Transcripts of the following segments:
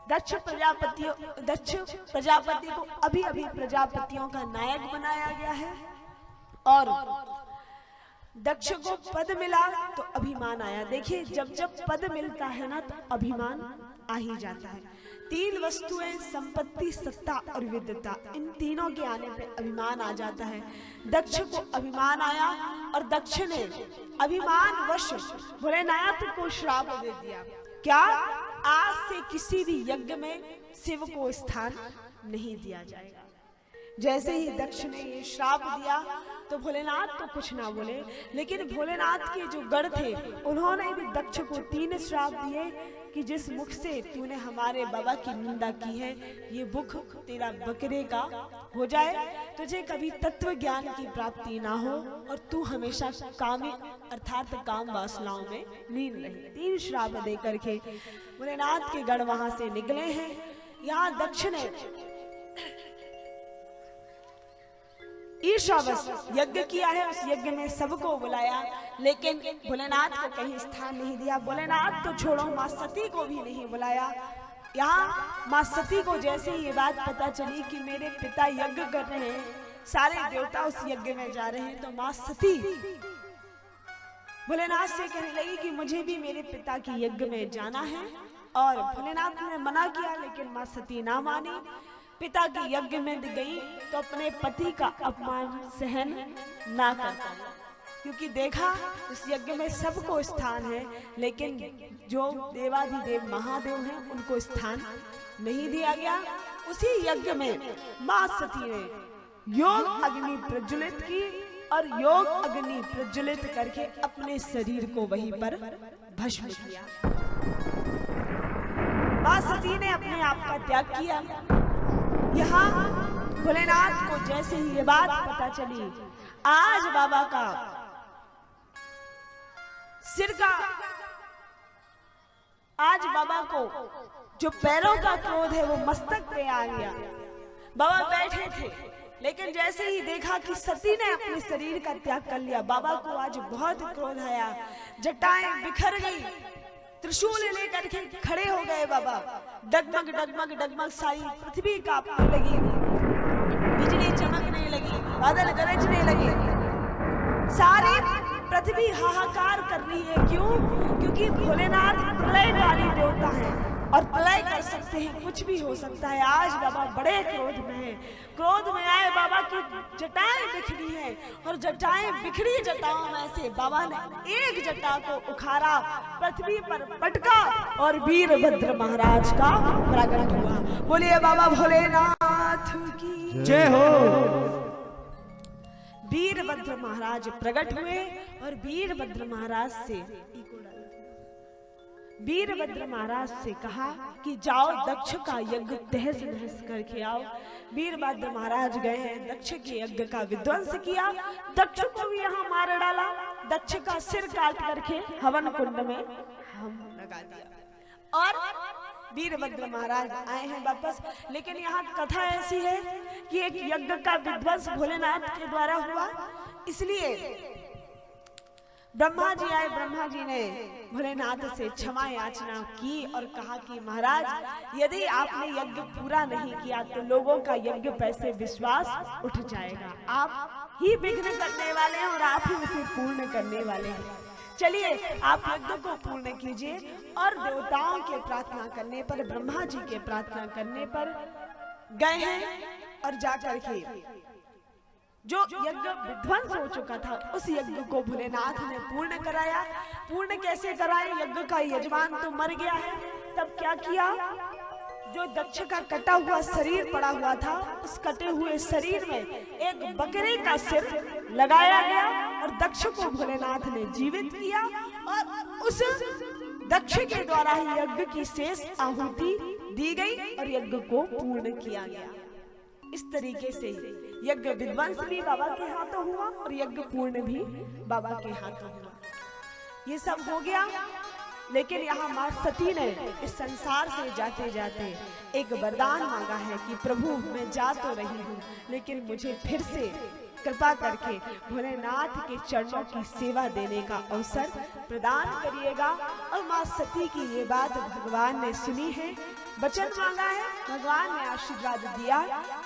दक्ष प्रजापति को अभी अभी प्रजापतियों का नायक बनाया गया है, और दक्ष को पद मिला तो अभिमान आया। देखिए, जब जब पद मिलता है ना तो अभिमान आ ही जाता है। तीन वस्तुएं, संपत्ति, सत्ता और विद्वता, इन तीनों के आने पे अभिमान आ जाता है। दक्ष को अभिमान आया और दक्ष ने अभिमान वश भोलेनाथ को श्राप दे दिया। क्या? आज से किसी भी यज्ञ में शिव को स्थान नहीं दिया जाएगा। जैसे ही दक्ष ने ये श्राप दिया तो भोलेनाथ तो कुछ ना बोले, लेकिन भोलेनाथ के जो गण थे उन्होंने भी दक्ष को 3 श्राप दिए कि जिस मुख से तूने हमारे बाबा की निंदा की है, ये मुख तेरा बकरे का हो जाए, तुझे कभी तत्व ज्ञान की प्राप्ति ना हो और तू हमेशा कामी अर्थात काम वासनाओं में लीन रहे। 3 श्राप दे करके भोलेनाथ के गण वहां से निकले हैं। यहाँ दक्ष ने ईर्ष्यावश यज्ञ किया है, उस यज्ञ में सबको बुलाया, लेकिन भोलेनाथ को कहीं स्थान नहीं दिया। भोलेनाथ तो छोड़ो, माँ सती को भी नहीं बुलाया। यहाँ माँ सती को जैसे ये बात पता चली कि मेरे पिता यज्ञ कर रहे हैं, सारे देवता उस यज्ञ में जा रहे हैं, तो माँ सती भोलेनाथ से कहने लगी कि मुझे भी मेरे पिता की यज्ञ में जाना है। और भोलेनाथ ने मना किया, लेकिन माँ सती ना मानी। पिता की यज्ञ में गई तो अपने पति का अपमान सहन ना कर पाई, क्योंकि देखा उस यज्ञ में सबको स्थान है, लेकिन जो देवाधिदेव महादेव हैं उनको स्थान नहीं दिया गया। उसी यज्ञ में मां सती ने योग अग्नि प्रज्वलित की और योग अग्नि प्रज्वलित करके अपने शरीर को वहीं पर भस्म किया। मां सती ने अपने आप का त्याग किया। यहाँ भोलेनाथ को जैसे ही ये बात पता चली, आज बाबा का सिर का, आज बाबा को जो पैरों का क्रोध है वो मस्तक पे आ गया। बाबा बैठे थे, लेकिन जैसे ही देखा कि सती ने अपने शरीर का त्याग कर लिया, बाबा को आज बहुत क्रोध आया। जटाएं बिखर गई, त्रिशूल लेकर के खड़े हो गए बाबा। डगमग डगमग डगमग सारी पृथ्वी कांपने लगी, बिजली चमकने लगी, बादल गरजने लगे, सारी पृथ्वी हाहाकार कर रही है। क्यों? क्योंकि भोलेनाथ प्रलयकारी देवता हैं और प्रलय कर सकते हैं, कुछ भी हो सकता है। आज बाबा बड़े क्रोध में हैं। क्रोध में आए बाबा की जटाएं बिखरी है, और जटाएं बिखरी जटाओं में से बाबा ने एक जटा को उखाड़ा, पृथ्वी पर पटका और वीरभद्र महाराज का प्रकट हुआ। बोलिए बाबा भोलेनाथ की जय हो। वीरभद्र महाराज प्रकट हुए और वीरभद्र महाराज से कहा कि जाओ दक्ष का यज्ञ तहस नहस करके आओ। वीरभद्र महाराज गए हैं, दक्ष के यज्ञ का विध्वंस किया, दक्ष को भी यहाँ मार डाला, दक्ष का सिर काट करके हवन कुंड में हम लगा दिया और वीरभद्र महाराज आए हैं वापस। लेकिन यहाँ कथा ऐसी है कि एक यज्ञ का विध्वंस भोलेनाथ के द्वारा हुआ, इसलिए ब्रह्मा जी आए। ब्रह्मा जी ने भोलेनाथ से क्षमा याचना की और कहा कि महाराज, यदि आपने यज्ञ पूरा नहीं किया तो लोगों का यज्ञ पर से विश्वास उठ जाएगा। आप ही विघ्न करने वाले हैं और आप ही उसे पूर्ण करने वाले हैं। चलिए आप यज्ञ को पूर्ण कीजिए। और देवताओं के प्रार्थना करने पर, ब्रह्मा जी के प्रार्थना करने पर गए हैं और जाकर के जो यज्ञ विध्वंस हो चुका था उस यज्ञ को भोलेनाथ ने पूर्ण कराया। पूर्ण कैसे कराए? यज्ञ का यजमान तो मर गया है, तब क्या किया? जो दक्ष का कटा हुआ शरीर पड़ा हुआ था, उस कटे हुए शरीर में एक बकरे का सिर लगाया गया और दक्ष को भोलेनाथ ने जीवित किया और उस दक्ष के द्वारा ही यज्ञ की शेष आहुति दी गई और यज्ञ को पूर्ण किया गया। इस तरीके से यज्ञ विध्वंस भी बाबा के हाथों हुआ और यज्ञ पूर्ण भी बाबा के हाथों हुआ। ये सब हो गया, लेकिन यहाँ माँ सती ने इस संसार से जाते जाते एक वरदान मांगा है कि प्रभु मैं जा तो रही हूँ, लेकिन मुझे फिर से कृपा करके भोलेनाथ के चरणों की सेवा देने का अवसर प्रदान करिएगा। और माँ सती की ये बात भगवान ने सुनी है वचन मांगा है, भगवान ने आशीर्वाद दिया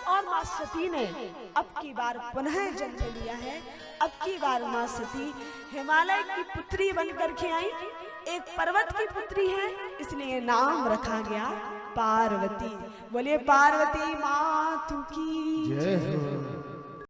और माँ सती ने अब की बार पुनः जन्म लिया है। अब की बार माँ सती हिमालय की पुत्री बनकर के आई, एक पर्वत की पुत्री है, इसलिए नाम रखा गया पार्वती। बोलिए पार्वती माँ की जय हो।